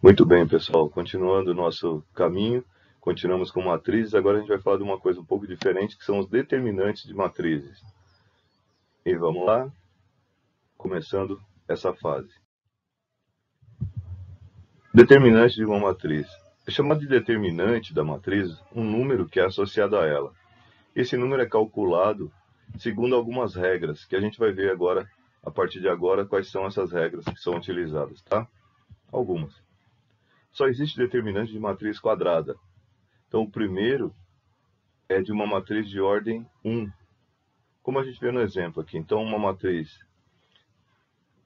Muito bem, pessoal. Continuando o nosso caminho, continuamos com matrizes. Agora a gente vai falar de uma coisa um pouco diferente, que são os determinantes de matrizes. E vamos lá, começando essa fase. Determinante de uma matriz. É chamado de determinante da matriz um número que é associado a ela. Esse número é calculado segundo algumas regras, que a gente vai ver agora, a partir de agora, quais são essas regras que são utilizadas, tá? Algumas. Só existe determinante de matriz quadrada. Então, o primeiro é de uma matriz de ordem 1. Como a gente vê no exemplo aqui. Então, uma matriz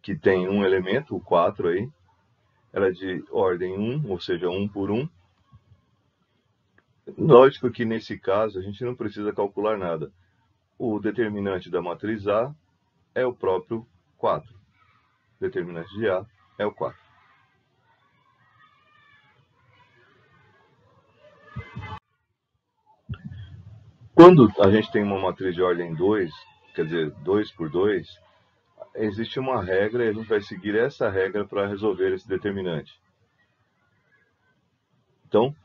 que tem um elemento, o 4 aí, ela é de ordem 1, ou seja, 1 por 1. Lógico que nesse caso a gente não precisa calcular nada. O determinante da matriz A é o próprio 4. O determinante de A é o 4. Quando a gente tem uma matriz de ordem 2, quer dizer, 2 por 2, existe uma regra e a gente vai seguir essa regra para resolver esse determinante. Então,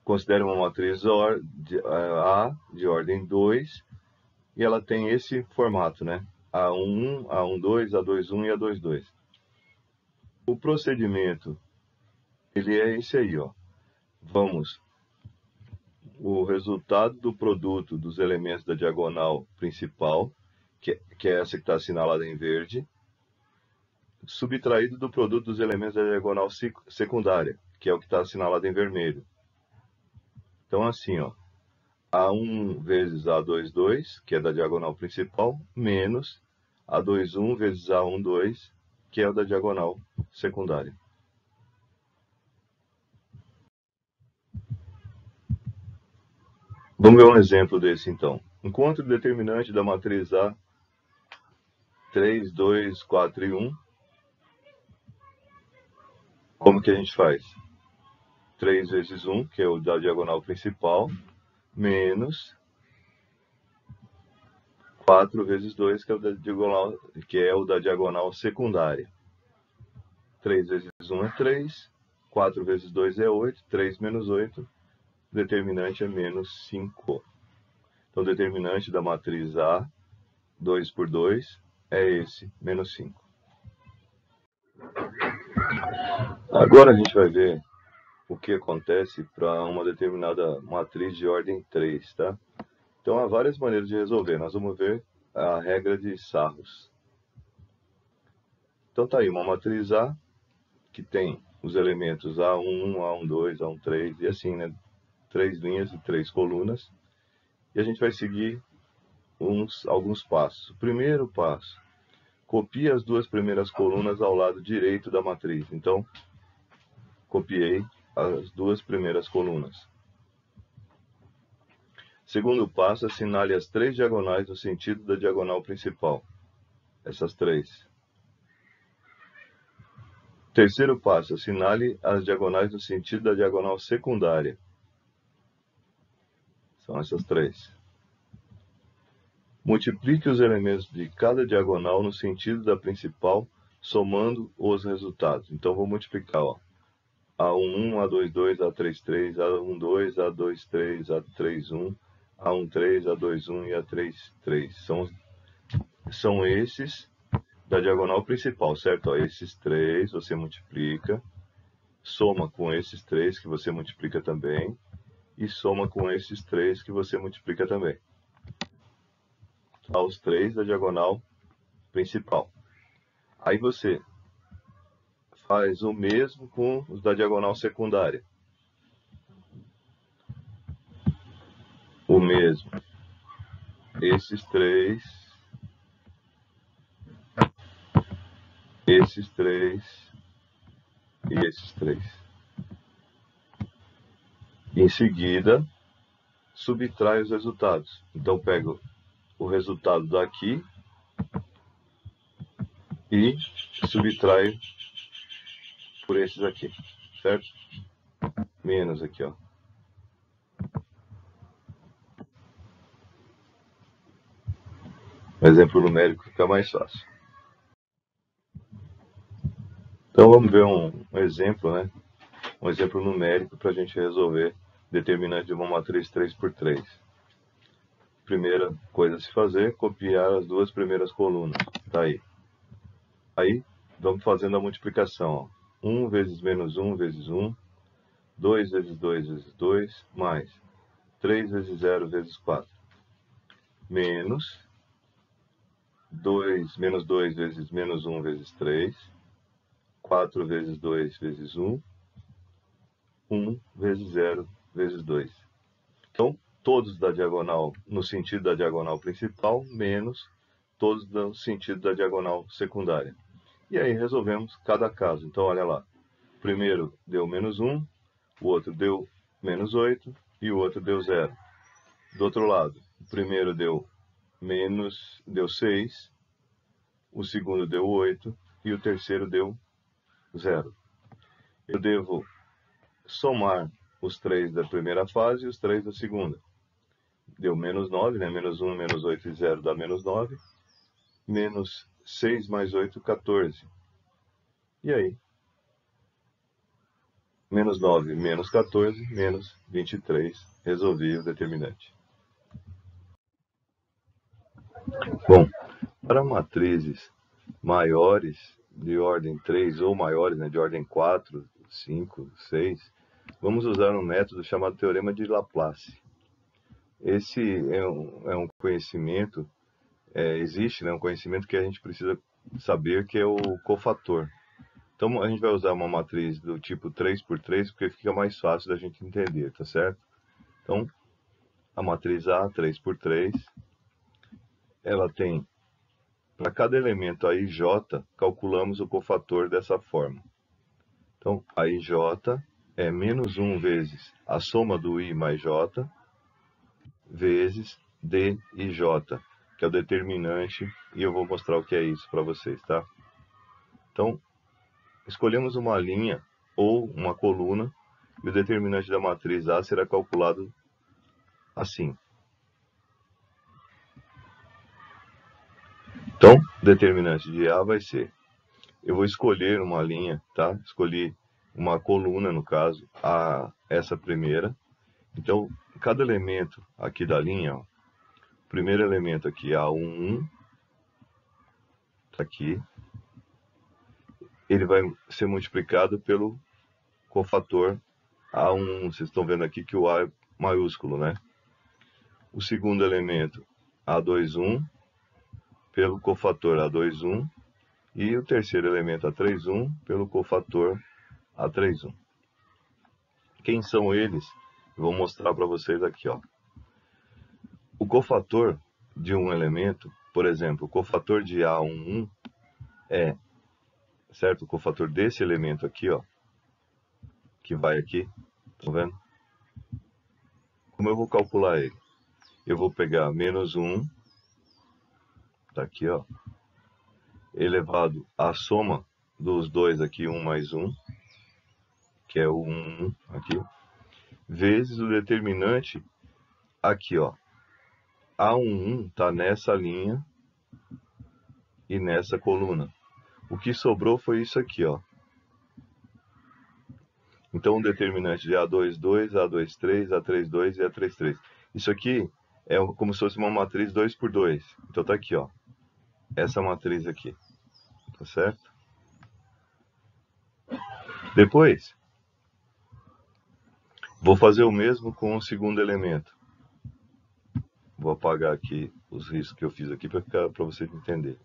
considere uma matriz A de ordem 2 e ela tem esse formato, né? A11, A12, A21 e A22. O procedimento, ele é esse aí, ó. O resultado do produto dos elementos da diagonal principal, que é essa que está assinalada em verde, subtraído do produto dos elementos da diagonal secundária, que é o que está assinalado em vermelho. Então, assim, ó, A1 vezes A22, que é da diagonal principal, menos A21 vezes A12, que é o da diagonal secundária. Vamos ver um exemplo desse, então. Encontre o determinante da matriz A 3, 2, 4 e 1. Como que a gente faz? 3 vezes 1, que é o da diagonal principal, menos 4 vezes 2, que é o da diagonal secundária. 3 vezes 1 é 3, 4 vezes 2 é 8, 3 menos 8, o determinante é menos 5. Então, o determinante da matriz A, 2 por 2, é esse, menos 5. Agora a gente vai ver o que acontece para uma determinada matriz de ordem 3, tá? Então, há várias maneiras de resolver. Nós vamos ver a regra de Sarros. Então, tá aí uma matriz A, que tem os elementos A1, A12, A13 e assim, né? 3 linhas e 3 colunas. E a gente vai seguir alguns passos. O primeiro passo, copie as duas primeiras colunas ao lado direito da matriz. Então, copiei as duas primeiras colunas. Segundo passo, assinale as 3 diagonais no sentido da diagonal principal. Essas 3. Terceiro passo, assinale as diagonais no sentido da diagonal secundária. São essas 3. Multiplique os elementos de cada diagonal no sentido da principal, somando os resultados. Então, vou multiplicar, ó. A11, A22, A33, A12, A23, A31, A13, A21 e A33. São esses da diagonal principal, certo? Ó, esses 3 você multiplica, soma com esses 3 que você multiplica também, e soma com esses 3 que você multiplica também. Aos 3 da diagonal principal. Aí você faz o mesmo com os da diagonal secundária. O mesmo. Esses 3, esses 3 e esses 3. Em seguida, subtrai os resultados. Então, pego o resultado daqui e subtraio por esses aqui, certo? Menos aqui, ó. O exemplo numérico fica mais fácil. Então, vamos ver um exemplo, né? um exemplo numérico para a gente resolver determinante de uma matriz 3×3. Primeira coisa a se fazer, copiar as duas primeiras colunas. Tá aí. Aí, vamos fazendo a multiplicação. Ó. 1 vezes menos 1 vezes 1, 2 vezes 2 vezes 2, mais 3 vezes 0 vezes 4. Menos 2 vezes menos 1 vezes 3, 4 vezes 2 vezes 1, 1 vezes 0 vezes 2. Então, todos da diagonal no sentido da diagonal principal, menos todos no sentido da diagonal secundária. E aí resolvemos cada caso. Então, olha lá. O primeiro deu menos 1, o outro deu menos 8 e o outro deu 0. Do outro lado, o primeiro deu 6, o segundo deu 8 e o terceiro deu 0. Eu devo somar os 3 da primeira fase e os 3 da segunda. Deu menos 9, né? Menos 1, menos 8 e 0 dá menos 9. Menos 6 mais 8, 14. E aí? Menos 9, menos 14, menos 23. Resolvi o determinante. Bom, para matrizes maiores, de ordem 3 ou maiores, né, de ordem 4, 5, 6, vamos usar um método chamado Teorema de Laplace. Esse é um conhecimento, existe, né, um conhecimento que a gente precisa saber, que é o cofator. Então, a gente vai usar uma matriz do tipo 3×3, porque fica mais fácil da gente entender, tá certo? Então, a matriz A, 3×3, ela tem, para cada elemento a IJ, calculamos o cofator dessa forma. Então, a IJ é menos 1 vezes a soma do I mais J, vezes D e J, que é o determinante, e eu vou mostrar o que é isso para vocês, tá? Então, escolhemos uma linha ou uma coluna, e o determinante da matriz A será calculado assim. Então, o determinante de A vai ser, eu vou escolher uma linha, tá? Escolhi uma coluna, no caso, essa primeira. Então, cada elemento aqui da linha, ó, o primeiro elemento aqui, A11, tá aqui, ele vai ser multiplicado pelo cofator A11. Vocês estão vendo aqui que o A é maiúsculo, né? O segundo elemento, A21, pelo cofator A21. E o terceiro elemento, A31, pelo cofator A31. Quem são eles? Eu vou mostrar para vocês aqui, ó. O cofator de um elemento, por exemplo, o cofator de A11 é, certo? O cofator desse elemento aqui, ó, que vai aqui, estão vendo? Como eu vou calcular ele? Eu vou pegar menos 1, tá aqui, ó, elevado à soma dos dois aqui, 1 mais 1, que é o 1 aqui, vezes o determinante aqui, ó. A11 está nessa linha e nessa coluna. O que sobrou foi isso aqui, ó. Então, o determinante de A22, A23, A32 e A33. Isso aqui é como se fosse uma matriz 2×2. Então, tá aqui, ó. Essa matriz aqui. Tá certo? Depois, vou fazer o mesmo com o segundo elemento. Vou apagar aqui os riscos que eu fiz aqui para vocês entenderem.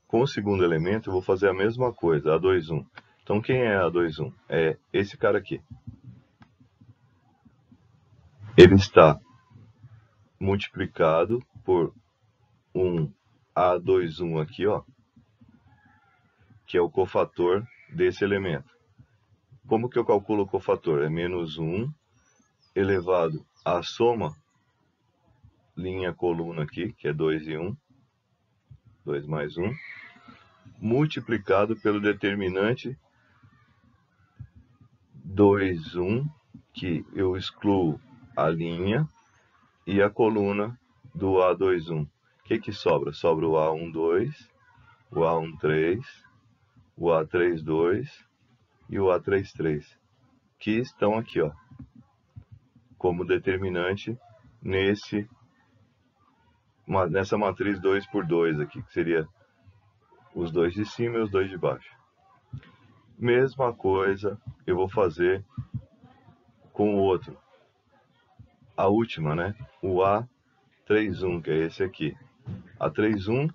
Com o segundo elemento, eu vou fazer a mesma coisa, A21. Então, quem é A21? É esse cara aqui. Ele está multiplicado por um A21 aqui, ó, que é o cofator desse elemento. Como que eu calculo o cofator? É menos 1 elevado à soma, linha coluna aqui, que é 2 e 1, 2 mais 1, multiplicado pelo determinante 2, 1, que eu excluo a linha e a coluna do A21. O que sobra? Sobra o A12, o A13, o A32 e o A33, que estão aqui, ó, como determinante nessa matriz 2 por 2 aqui, que seria os dois de cima e os dois de baixo. Mesma coisa eu vou fazer com o outro. A última, né? O A31, que é esse aqui. A31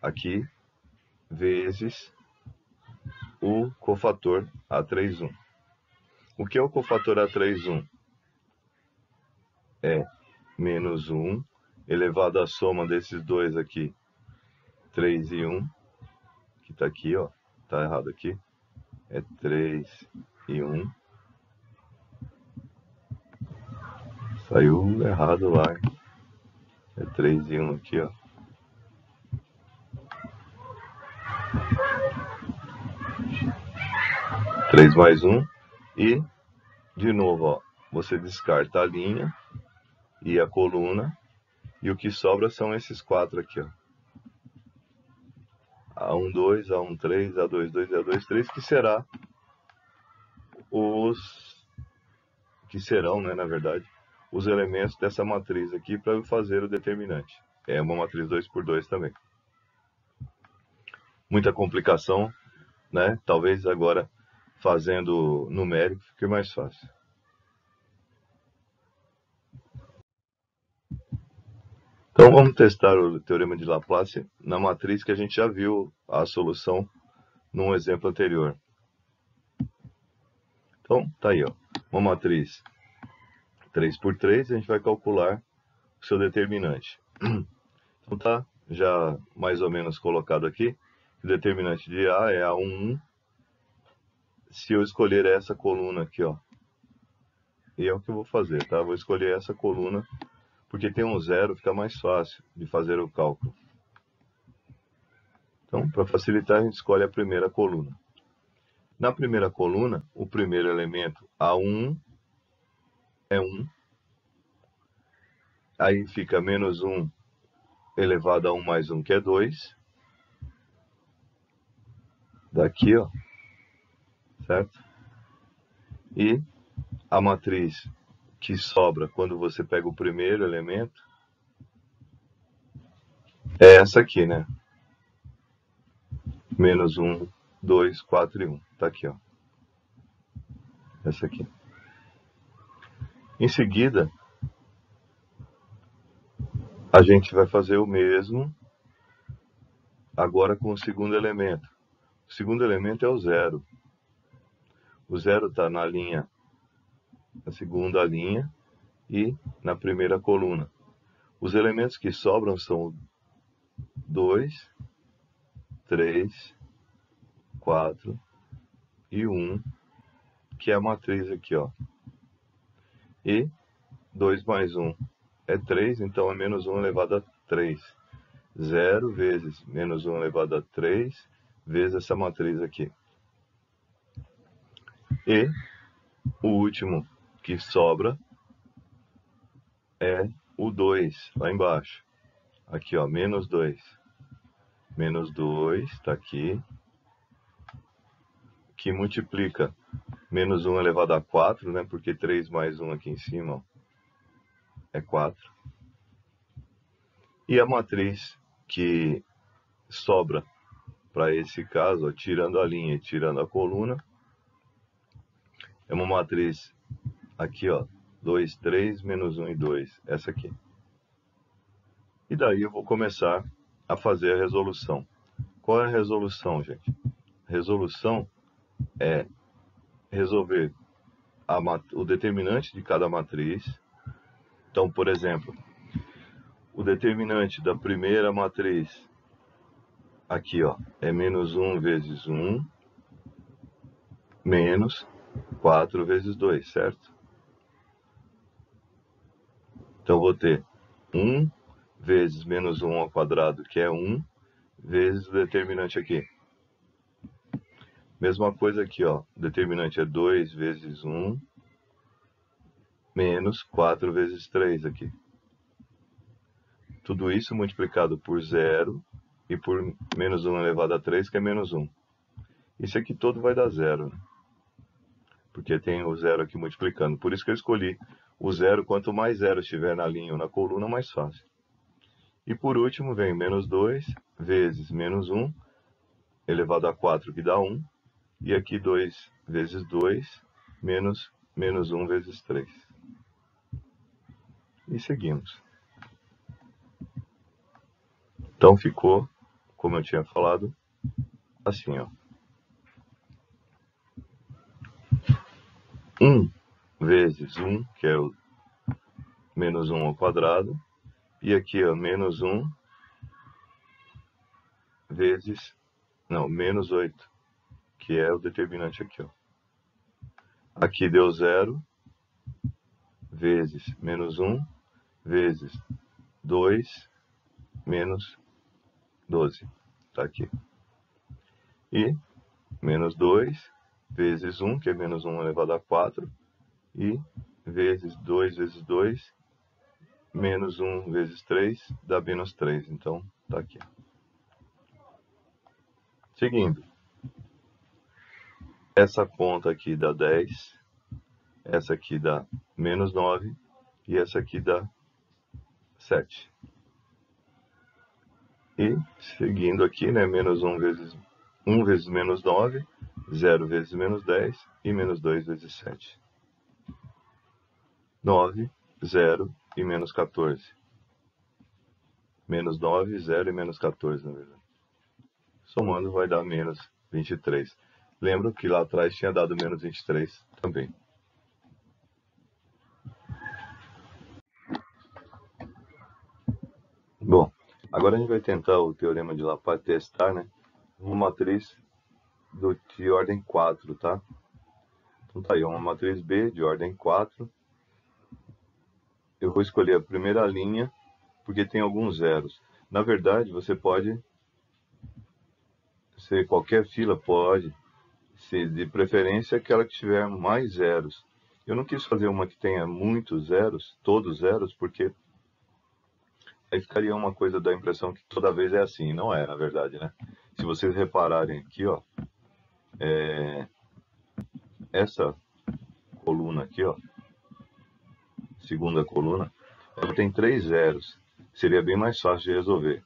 aqui vezes o cofator A31. O que é o cofator A31? É menos 1 elevado à soma desses dois aqui, 3 e 1, que está aqui, ó, tá errado aqui, é 3 e 1. Saiu errado lá, hein? É 3 e 1 aqui, ó. Três mais 1 e, de novo, ó, você descarta a linha e a coluna, e o que sobra são esses quatro aqui, ó. A1, 2, A1, 3, A2, 2 e A2, 3, que serão, né, na verdade, os elementos dessa matriz aqui para eu fazer o determinante. É uma matriz 2 por 2 também. Muita complicação, né? Talvez agora fazendo numérico fique mais fácil. Então vamos testar o teorema de Laplace na matriz que a gente já viu a solução num exemplo anterior. Então tá aí, ó, uma matriz 3 por 3, a gente vai calcular o seu determinante. Então tá já mais ou menos colocado aqui. O determinante de A é A11. Se eu escolher essa coluna aqui, ó, e é o que eu vou fazer, tá? Vou escolher essa coluna, porque tem um zero, fica mais fácil de fazer o cálculo. Então, para facilitar, a gente escolhe a primeira coluna. Na primeira coluna, o primeiro elemento, A1, é 1. Aí fica menos 1 elevado a 1 mais 1, que é 2. Daqui, ó, certo? E a matriz que sobra quando você pega o primeiro elemento é essa aqui, né? Menos 1, 2, 4 e 1. Tá aqui, ó. Essa aqui. Em seguida, a gente vai fazer o mesmo agora com o segundo elemento. O segundo elemento é o zero. O zero está na segunda linha e na primeira coluna. Os elementos que sobram são 2, 3, 4 e 1, que é a matriz aqui, ó. E 2 mais 1 é 3, então é menos 1 elevado a 3. 0 vezes menos 1 elevado a 3 vezes essa matriz aqui. E o último que sobra é o 2, lá embaixo. Aqui, ó, menos 2. Menos 2, está aqui, que multiplica menos 1 elevado a 4, né? Porque 3 mais 1 aqui em cima, ó, é 4. E a matriz que sobra para esse caso, ó, tirando a linha e tirando a coluna, é uma matriz aqui, ó, 2, 3, menos 1 e 2, essa aqui. E daí eu vou começar a fazer a resolução. Qual é a resolução, gente? Resolução é resolver o determinante de cada matriz. Então, por exemplo, o determinante da primeira matriz, aqui, ó, é menos 1 vezes 1, menos 4 vezes 2, certo? Então, vou ter 1 vezes menos 1 ao quadrado, que é 1, vezes o determinante aqui. Mesma coisa aqui, ó, o determinante é 2 vezes 1, menos 4 vezes 3 aqui. Tudo isso multiplicado por 0 e por menos 1 elevado a 3, que é menos 1. Isso aqui todo vai dar 0. porque tem o zero aqui multiplicando. Por isso que eu escolhi o zero. Quanto mais zero estiver na linha ou na coluna, mais fácil. E por último vem menos 2 vezes menos 1 elevado a 4, que dá 1. E aqui 2 vezes 2 menos menos 1 vezes 3. E seguimos. Então ficou, como eu tinha falado, assim, ó. 1 vezes 1, que é o menos 1 ao quadrado. E aqui, ó, menos 1 vezes, não, menos 8, que é o determinante aqui, ó. Aqui deu 0 vezes menos 1 vezes 2 menos 12. Tá aqui. E menos 2 vezes 1, que é menos 1 elevado a 4. E vezes 2 vezes 2, menos 1 vezes 3, dá menos 3. Então, tá aqui. Seguindo. Essa conta aqui dá 10. Essa aqui dá menos 9. E essa aqui dá 7. E seguindo aqui, né, menos 1 vezes menos 9, 0 vezes menos 10 e menos 2 vezes 7. 9, 0 e menos 14. Menos 9, 0 e menos 14, na verdade. Somando vai dar menos 23. Lembro que lá atrás tinha dado menos 23 também. Bom, agora a gente vai tentar o teorema de Laplace testar, né? Uma matriz de ordem 4, tá? Então tá aí, uma matriz B de ordem 4. Eu vou escolher a primeira linha, porque tem alguns zeros. Na verdade, você pode ser qualquer fila, pode ser de preferência aquela que tiver mais zeros. Eu não quis fazer uma que tenha muitos zeros, todos zeros, porque aí ficaria uma coisa da impressão que toda vez é assim. Não é, na verdade, né? Se vocês repararem aqui, ó, essa coluna aqui, ó, segunda coluna, ela tem 3 zeros. Seria bem mais fácil de resolver.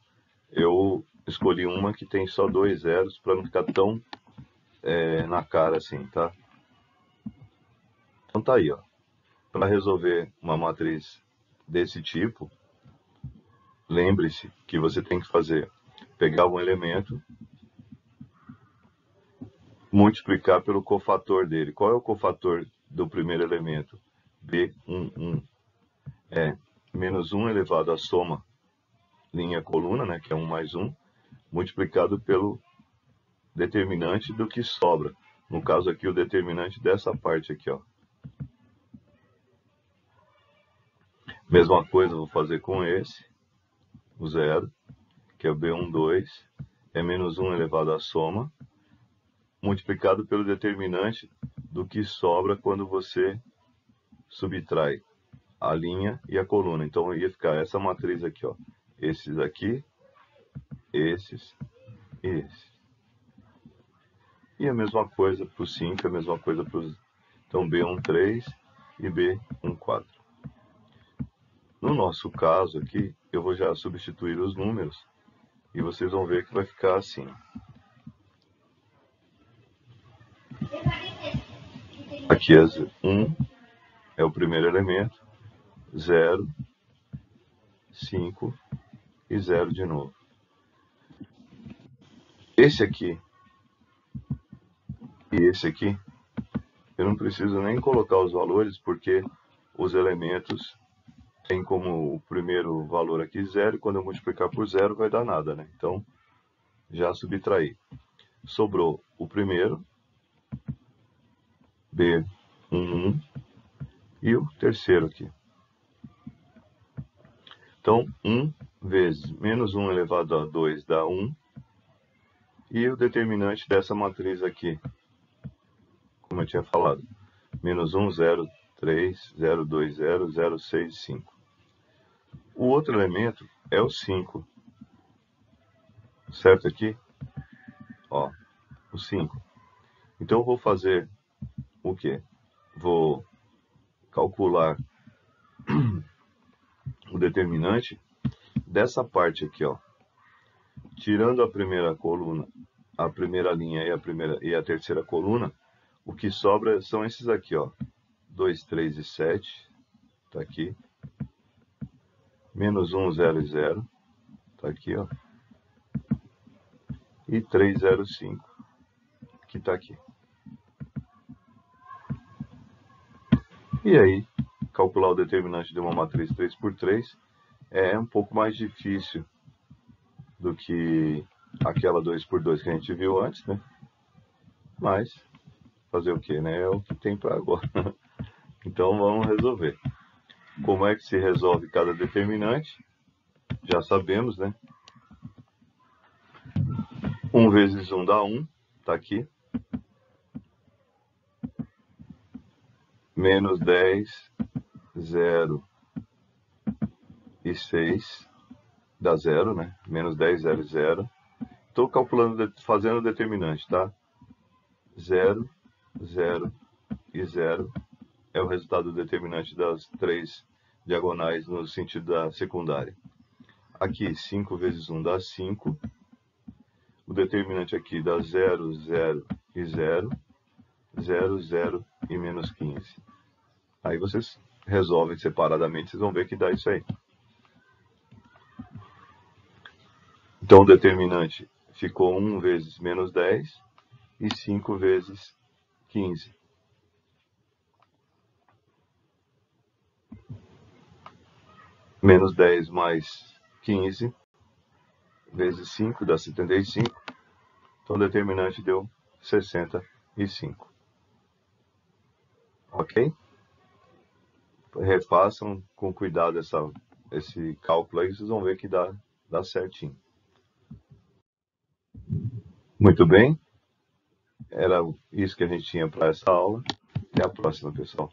Eu escolhi uma que tem só 2 zeros para não ficar tão na cara assim, tá? Então tá aí, ó. Para resolver uma matriz desse tipo, lembre-se que você tem que pegar um elemento, multiplicar pelo cofator dele. Qual é o cofator do primeiro elemento? B11 é menos 1 elevado à soma linha coluna, né, que é 1 mais 1, multiplicado pelo determinante do que sobra. No caso aqui, o determinante dessa parte aqui, ó. Mesma coisa eu vou fazer com esse, o zero, que é o B12, é menos 1 elevado à soma, multiplicado pelo determinante do que sobra quando você subtrai a linha e a coluna. Então ia ficar essa matriz aqui, ó. Esses aqui, esses e esses. E a mesma coisa para o 5, a mesma coisa para os... Então B13 e B14. No nosso caso aqui, eu vou já substituir os números e vocês vão ver que vai ficar assim. Aqui é 1, é o primeiro elemento, 0, 5 e 0 de novo. Esse aqui e esse aqui, eu não preciso nem colocar os valores, porque os elementos têm como o primeiro valor aqui 0, e quando eu multiplicar por 0 vai dar nada, né? Então, já subtraí. Sobrou o primeiro, B11, e o terceiro aqui. Então, 1 vezes menos 1 elevado a 2 dá 1. E o determinante dessa matriz aqui, como eu tinha falado, menos 1, 0, 3, 0, 2, 0, 0, 6, 5. O outro elemento é o 5. Certo aqui? Ó, o 5. Então eu vou fazer o quê? vou calcular o determinante dessa parte aqui, ó. Tirando a primeira coluna, a primeira linha e a terceira coluna, o que sobra são esses aqui, ó. 2, 3 e 7, tá aqui. Menos 1, 0 e 0, tá aqui, ó. E 3, 0, 5, que tá aqui. E aí, calcular o determinante de uma matriz 3×3 é um pouco mais difícil do que aquela 2×2 que a gente viu antes, né? Mas, fazer o que, né? É o que tem para agora. Então, vamos resolver. Como é que se resolve cada determinante? Já sabemos, né? 1 vezes 1 dá 1, tá aqui. Menos 10, 0 e 6 dá 0, né? Menos 10, 0 e 0. Estou calculando, fazendo o determinante, tá? 0, 0 e 0 é o resultado determinante das três diagonais no sentido da secundária. Aqui, 5 vezes 1 dá 5. O determinante aqui dá 0, 0 e 0. 0, 0 e menos 15. Aí vocês resolvem separadamente, vocês vão ver que dá isso aí. Então o determinante ficou 1 vezes menos 10 e 5 vezes 15. Menos 10 mais 15 vezes 5 dá 75. Então o determinante deu 65. Ok? Refaçam com cuidado esse cálculo aí, vocês vão ver que dá certinho. Muito bem. Era isso que a gente tinha para essa aula. Até a próxima, pessoal.